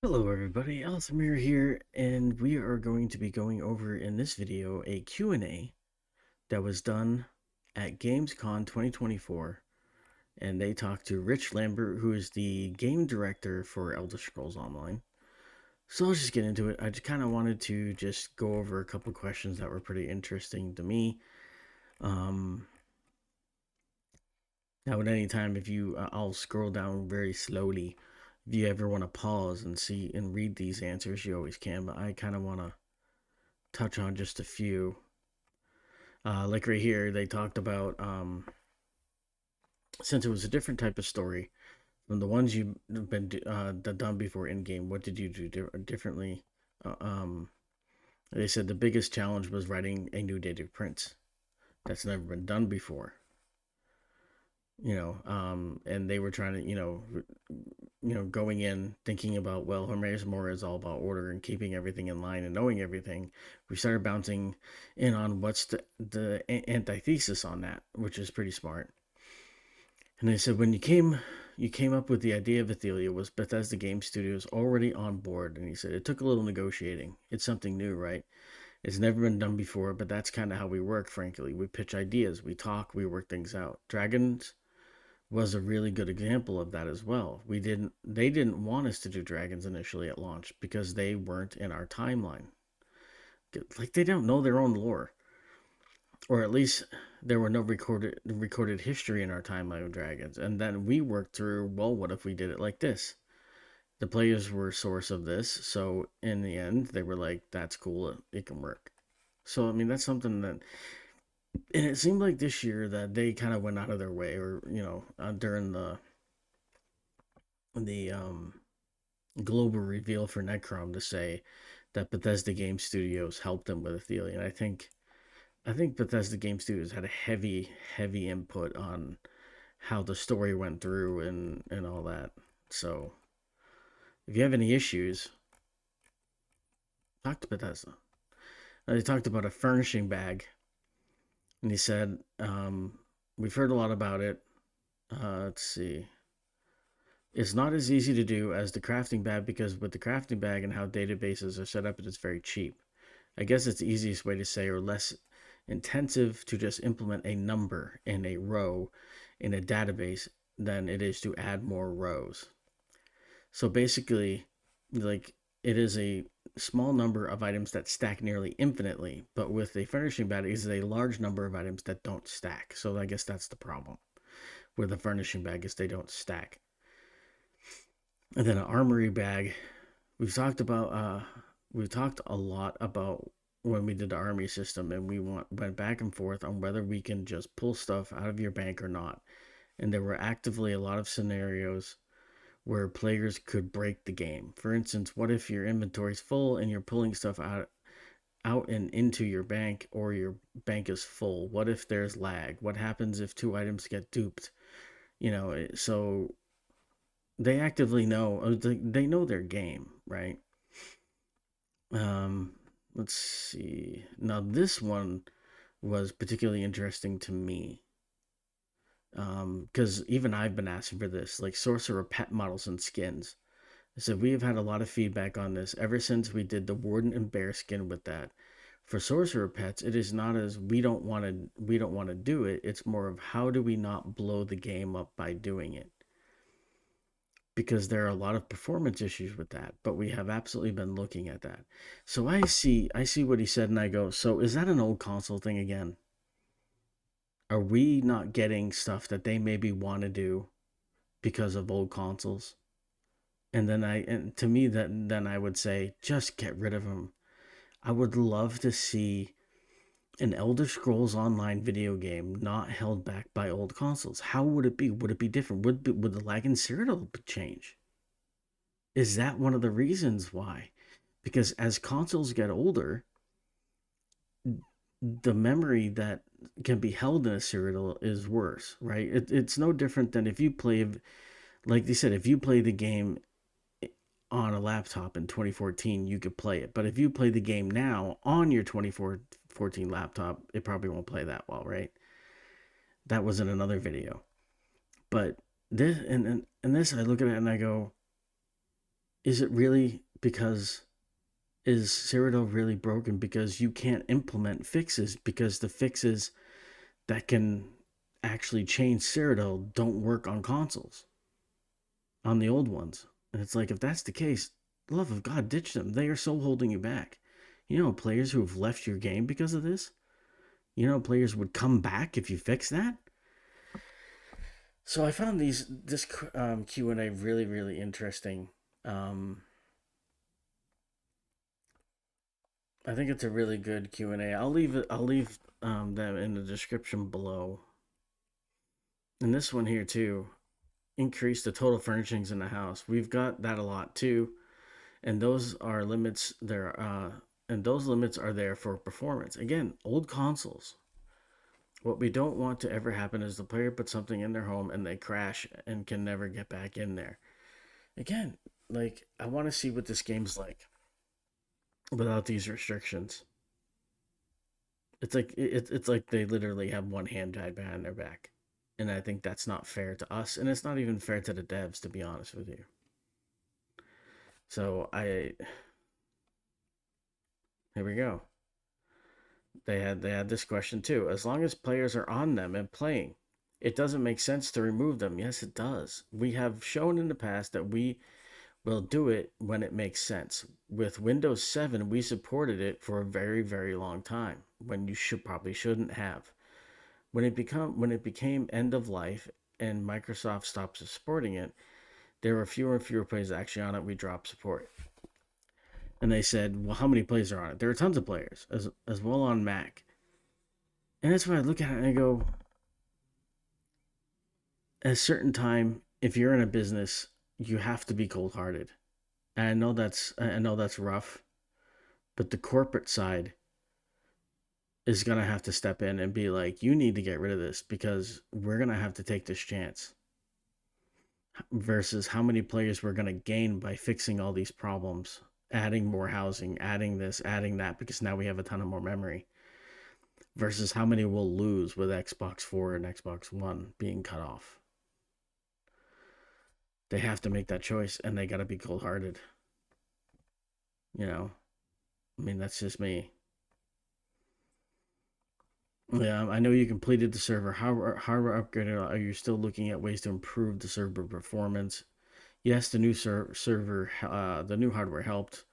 Hello everybody, Altamir here, and we are going to be going over in this video a Q&A that was done at Gamescom 2024, and they talked to Rich Lambert, who is the game director for Elder Scrolls Online. So let's just get into it. I just kind of wanted to just go over a couple questions that were pretty interesting to me. Now at any time, if you, I'll scroll down very slowly. If you ever want to pause and see and read these answers, you always can, but I kind of want to touch on just a few. Like right here, they talked about since it was a different type of story from the ones you've been done before in game. What did you do differently? Uh, um, they said the biggest challenge was writing a new native prince that's never been done before. And they were trying to, going in thinking about, well, Hermes Mora is all about order and keeping everything in line and knowing everything. We started bouncing in on what's the antithesis on that, which is pretty smart. And they said when you came up with the idea of Athelia, was Bethesda Game Studios already on board? And he said it took a little negotiating. It's something new, right? It's never been done before, but that's kind of how we work, frankly. We pitch ideas, we talk, we work things out. Dragons was a really good example of that as well. They didn't want us to do dragons initially at launch because they weren't in our timeline. Like they don't know their own lore. Or at least there were no recorded history in our timeline of dragons. And then we worked through, well, what if we did it like this? The players were a source of this, so in the end they were like, that's cool, it can work. So I mean that's something that, and it seemed like this year that they kind of went out of their way, or during the global reveal for Necrom, to say that Bethesda Game Studios helped them with Athelia. And I think Bethesda Game Studios had a heavy input on how the story went through and all that. So if you have any issues, talk to Bethesda. They talked about a furnishing bag, and he said, we've heard a lot about it. Let's see. It's not as easy to do as the crafting bag because with the crafting bag and how databases are set up, it is very cheap. I guess it's the easiest way to say, or less intensive to just implement a number in a row in a database than it is to add more rows. So basically, like, it is a small number of items that stack nearly infinitely, but with a furnishing bag, it is a large number of items that don't stack. So I guess that's the problem with a furnishing bag, is they don't stack. And then an armory bag. We've talked about we've talked a lot about when we did the army system, and went back and forth on whether we can just pull stuff out of your bank or not. And there were actively a lot of scenarios where players could break the game. For instance, what if your inventory's full and you're pulling stuff out and into your bank, or your bank is full? What if there's lag? What happens if two items get duped? So they actively know, they know their game, right? Um, let's see. Now this one was particularly interesting to me, because even I've been asking for this, like sorcerer pet models and skins. So we have had a lot of feedback on this ever since we did the warden and bear skin with that. For sorcerer pets, it is not as we don't want to do it. It's more of how do we not blow the game up by doing it, because there are a lot of performance issues with that, but we have absolutely been looking at that. So I see what he said, and I go, so is that an old console thing again? Are we not getting stuff that they maybe want to do because of old consoles? And to me, that then I would say just get rid of them. I would love to see an Elder Scrolls Online video game not held back by old consoles. How would it be? Would it be different? Would the lag in Cyrodiil change? Is that one of the reasons why? Because as consoles get older, the memory that can be held in a Cyrodiil is worse, right? It's no different than if you play, like they said, if you play the game on a laptop in 2014, you could play it. But if you play the game now on your 2014 laptop, it probably won't play that well, right? That was in another video. But this, and this, I look at it and I go, Is it really because is Cyrodiil really broken because you can't implement fixes because the fixes that can actually change Cyrodiil don't work on consoles, on the old ones? And it's like, if that's the case, love of God, ditch them. They are so holding you back. You know, players who have left your game because of this. You know, players would come back if you fix that. So I found this Q&A really, really interesting. Um, I think it's a really good Q&A. I'll leave it. I'll leave them in the description below. And this one here too. Increase the total furnishings in the house. We've got that a lot too, and those are limits there. And those limits are there for performance. Again, old consoles. What we don't want to ever happen is the player puts something in their home and they crash and can never get back in there. Again, like, I want to see what this game's like without these restrictions. It's like they literally have one hand tied behind their back, and I think that's not fair to us, and it's not even fair to the devs, to be honest with you. So here we go. They had this question too. As long as players are on them and playing, it doesn't make sense to remove them. Yes, it does. We have shown in the past that we will do it when it makes sense. With Windows 7, we supported it for a very, very long time when you shouldn't have. When it became end of life and Microsoft stopped supporting it, there were fewer and fewer players actually on it. We dropped support. And they said, well, how many players are on it? There are tons of players, as well on Mac. And that's when I look at it and I go, at a certain time, if you're in a business, you have to be cold hearted. And I know that's rough, but the corporate side is gonna have to step in and be like, you need to get rid of this because we're gonna have to take this chance. Versus how many players we're gonna gain by fixing all these problems, adding more housing, adding this, adding that, because now we have a ton of more memory. Versus how many we'll lose with Xbox 4 and Xbox One being cut off. They have to make that choice, and they gotta be cold hearted. You know, I mean, that's just me. Yeah, I know you completed the server. Hardware upgrade. Are you still looking at ways to improve the server performance? Yes, the new server, the new hardware helped,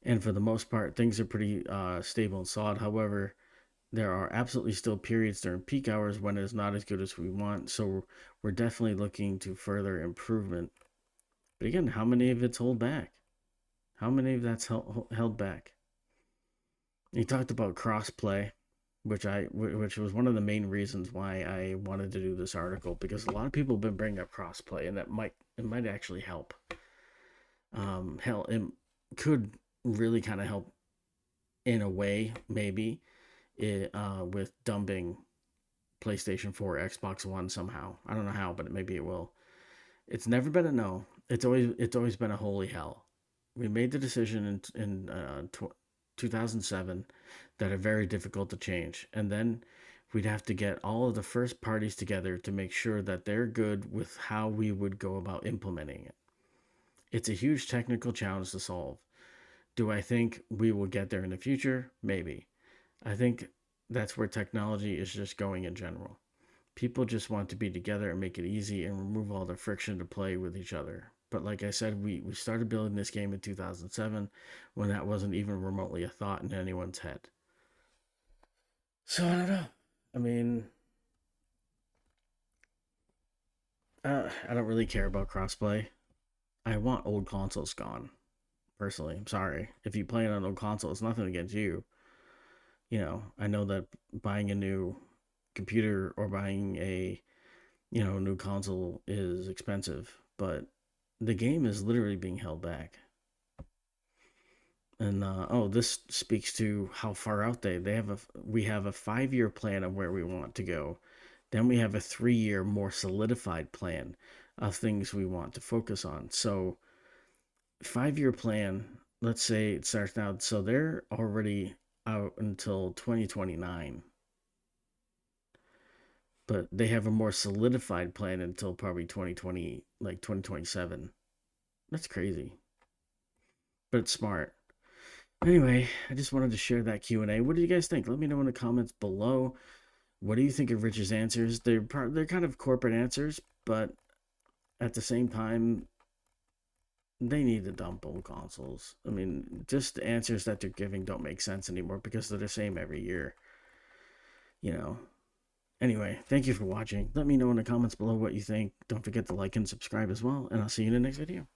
and for the most part, things are pretty stable and solid. However, there are absolutely still periods during peak hours when it's not as good as we want. So we're definitely looking to further improvement. But again, how many of it's hold back? How many of that's held back? You talked about crossplay, which was one of the main reasons why I wanted to do this article, because a lot of people have been bringing up crossplay, and it might actually help. Hell, it could really kind of help in a way, maybe, with dumping PlayStation 4, Xbox One somehow. I don't know how, but maybe it will. It's never been a no. It's always been a holy hell. We made the decision in 2007 that are very difficult to change, and then we'd have to get all of the first parties together to make sure that they're good with how we would go about implementing it. It's a huge technical challenge to solve. Do I think we will get there in the future? Maybe. I think that's where technology is just going in general. People just want to be together and make it easy and remove all the friction to play with each other. But like I said, we started building this game in 2007 when that wasn't even remotely a thought in anyone's head. So I don't know. I mean, I don't really care about crossplay. I want old consoles gone. Personally, I'm sorry. If you play on an old console, it's nothing against you. You know, I know that buying a new computer or buying a new console is expensive, but the game is literally being held back. And this speaks to how far out they have we have a 5 year plan of where we want to go. Then we have a 3 year more solidified plan of things we want to focus on. So 5 year plan, let's say it starts now. So they're already out until 2029, but they have a more solidified plan until probably 2020, like 2027. That's crazy. but it's smart. Anyway, I just wanted to share that Q&A. What do you guys think? Let me know in the comments below. What do you think of Rich's answers? They're kind of corporate answers, but at the same time, they need to dump old consoles. I mean, just the answers that they're giving don't make sense anymore because they're the same every year. You know. Anyway, thank you for watching. Let me know in the comments below what you think. Don't forget to like and subscribe as well, and I'll see you in the next video.